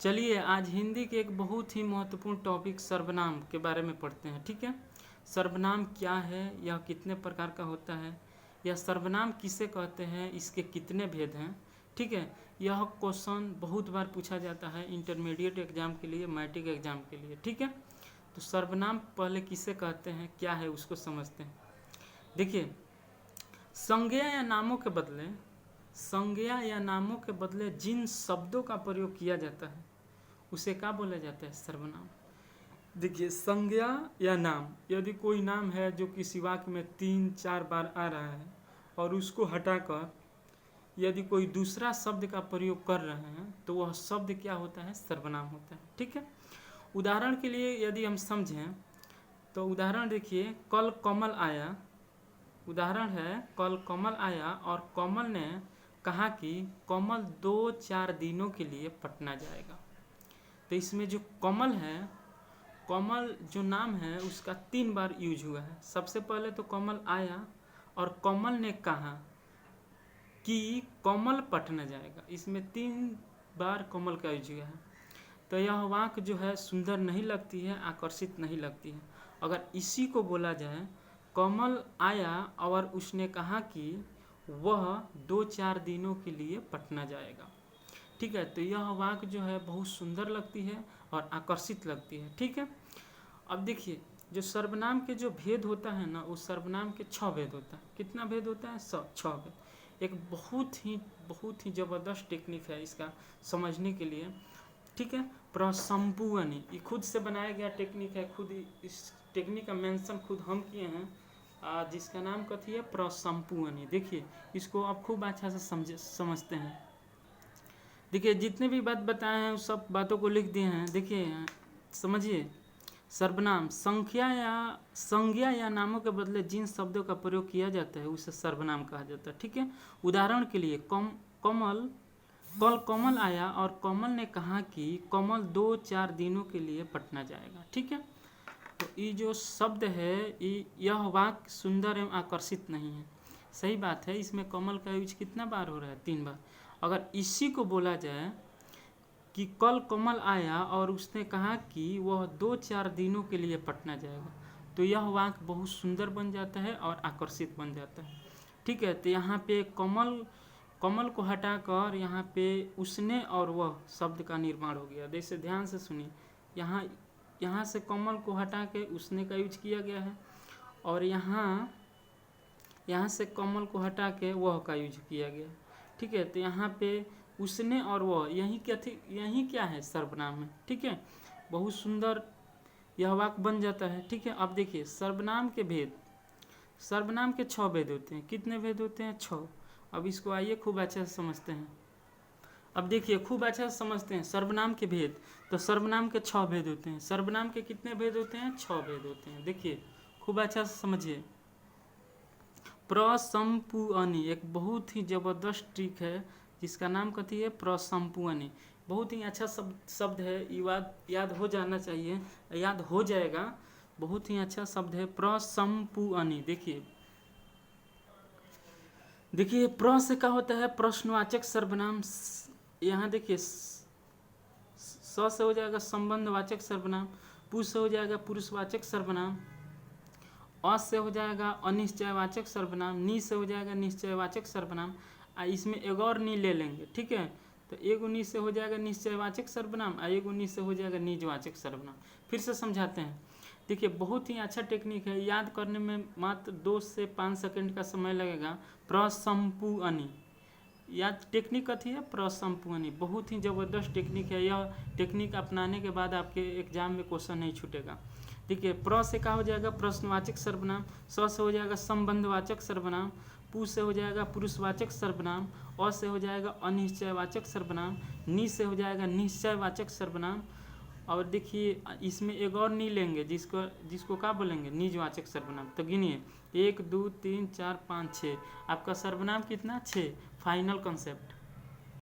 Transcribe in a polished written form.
चलिए आज हिंदी के एक बहुत ही महत्वपूर्ण टॉपिक सर्वनाम के बारे में पढ़ते हैं। ठीक है, सर्वनाम क्या है, यह कितने प्रकार का होता है, यह सर्वनाम किसे कहते हैं, इसके कितने भेद हैं। ठीक है, यह क्वेश्चन बहुत बार पूछा जाता है इंटरमीडिएट एग्जाम के लिए, मैट्रिक एग्जाम के लिए। ठीक है, तो सर्वनाम पहले किसे कहते हैं, क्या है, उसको समझते हैं। देखिए, संज्ञा या नामों के बदले जिन शब्दों का प्रयोग किया जाता है उसे क्या बोला जाता है, सर्वनाम। देखिए, संज्ञा या नाम, यदि कोई नाम है जो किसी वाक्य में 3-4 बार आ रहा है और उसको हटाकर यदि कोई दूसरा शब्द का प्रयोग कर रहे हैं तो वह शब्द क्या होता है, सर्वनाम होता है। ठीक है, उदाहरण के लिए यदि हम समझें तो उदाहरण देखिए, कल कमल आया। उदाहरण है, कल कमल आया और कमल ने कहा कि कमल 2-4 दिनों के लिए पटना जाएगा। तो इसमें जो कमल है, कमल जो नाम है उसका 3 बार यूज हुआ है। सबसे पहले तो कमल आया और कमल ने कहा कि कमल पटना जाएगा, इसमें 3 बार कमल का यूज हुआ है। तो यह वाक्य जो है सुंदर नहीं लगती है, आकर्षित नहीं लगती है। अगर इसी को बोला जाए, कमल आया और उसने कहा कि वह 2-4 दिनों के लिए पटना जाएगा। ठीक है, तो यह वाक्य जो है बहुत सुंदर लगती है और आकर्षित लगती है। ठीक है, अब देखिए, जो सर्वनाम के जो भेद होता है ना, उस सर्वनाम के 6 भेद होता है। कितना भेद होता है, 6 भेद। एक बहुत ही ज़बरदस्त टेक्निक है इसका समझने के लिए। ठीक है, प्रसंपुअनि, ये खुद से बनाया गया टेक्निक है, खुद इस टेक्निक का मेंशन खुद हम किए हैं, जिसका नाम कथी है, प्रसंपुअनि। देखिए, इसको आप खूब अच्छा से समझते हैं। देखिए, जितने भी बात बताए हैं उस सब बातों को लिख दिए हैं। देखिए, समझिए, सर्वनाम संज्ञा या नामों के बदले जिन शब्दों का प्रयोग किया जाता है उसे सर्वनाम कहा जाता है। ठीक है, उदाहरण के लिए, कल कमल आया और कमल ने कहा कि कमल 2-4 दिनों के लिए पटना जाएगा। ठीक है, तो ये जो शब्द है, यह वाक्य सुंदर एवं आकर्षित नहीं है। सही बात है, इसमें कमल का यूज कितना बार हो रहा है, 3 बार। अगर इसी को बोला जाए कि कल कमल आया और उसने कहा कि वह 2-4 दिनों के लिए पटना जाएगा, तो यह वाक्य बहुत सुंदर बन जाता है और आकर्षित बन जाता है। ठीक है, तो यहाँ पे कमल को हटाकर यहाँ पे उसने और वह शब्द का निर्माण हो गया। जैसे ध्यान से सुनिए, यहाँ से कमल को हटा के उसने का यूज किया गया है और यहाँ से कमल को हटा के वह का यूज किया गया है। ठीक है, तो यहाँ पे उसने और वह, यही क्या है, सर्वनाम है। ठीक है, बहुत सुंदर यह वाक्य बन जाता है। ठीक है, अब देखिए, सर्वनाम के 6 भेद होते हैं। कितने भेद होते हैं, 6। अब इसको आइए खूब अच्छा से समझते हैं। अब देखिए, खूब अच्छा से समझते हैं सर्वनाम के भेद। तो सर्वनाम के 6 भेद होते हैं। सर्वनाम के कितने भेद होते हैं, 6 भेद होते हैं। देखिए, खूब अच्छा से समझिए। प्रसंपुअनि एक बहुत ही जबरदस्त ट्रिक है जिसका नाम कथी है, प्रसंपुअनि। बहुत ही अच्छा शब्द है, याद हो जाना चाहिए, याद हो जाएगा। बहुत ही अच्छा शब्द है प्रसंपुअनि। देखिए, प्र से क्या होता है, प्रश्नवाचक सर्वनाम। यहाँ देखिए, स से हो जाएगा संबंधवाचक सर्वनाम, पु से हो जाएगा पुरुषवाचक सर्वनाम, अ से हो जाएगा अनिश्चयवाचक सर्वनाम, नि से हो जाएगा निश्चयवाचक सर्वनाम। इसमें एक और नि ले लेंगे। ठीक है, तो एगो नि से हो जाएगा निश्चयवाचक सर्वनाम और एगो नि से हो जाएगा निजवाचक सर्वनाम। फिर से समझाते हैं। देखिए, बहुत ही अच्छा टेक्निक है, याद करने में मात्र 2 से 5 सेकंड का समय लगेगा। प्रसंपुअनि, याद टेक्निक कथी है, प्रसंपुअनि। बहुत ही ज़बरदस्त टेक्निक है। यह टेक्निक अपनाने के बाद आपके एग्जाम में क्वेश्चन नहीं छूटेगा। देखिए, प्र से क्या हो जाएगा, प्रश्नवाचक सर्वनाम, स से हो जाएगा संबंधवाचक सर्वनाम, पु से हो जाएगा पुरुषवाचक सर्वनाम, अ से हो जाएगा अनिश्चयवाचक सर्वनाम, नि से हो जाएगा निश्चयवाचक सर्वनाम। और देखिए, इसमें एक और नि लेंगे जिसको क्या बोलेंगे, निजवाचक सर्वनाम। तो गिनिए, 1 2 3 4 5 6। आपका सर्वनाम कितना, 6। Final concept.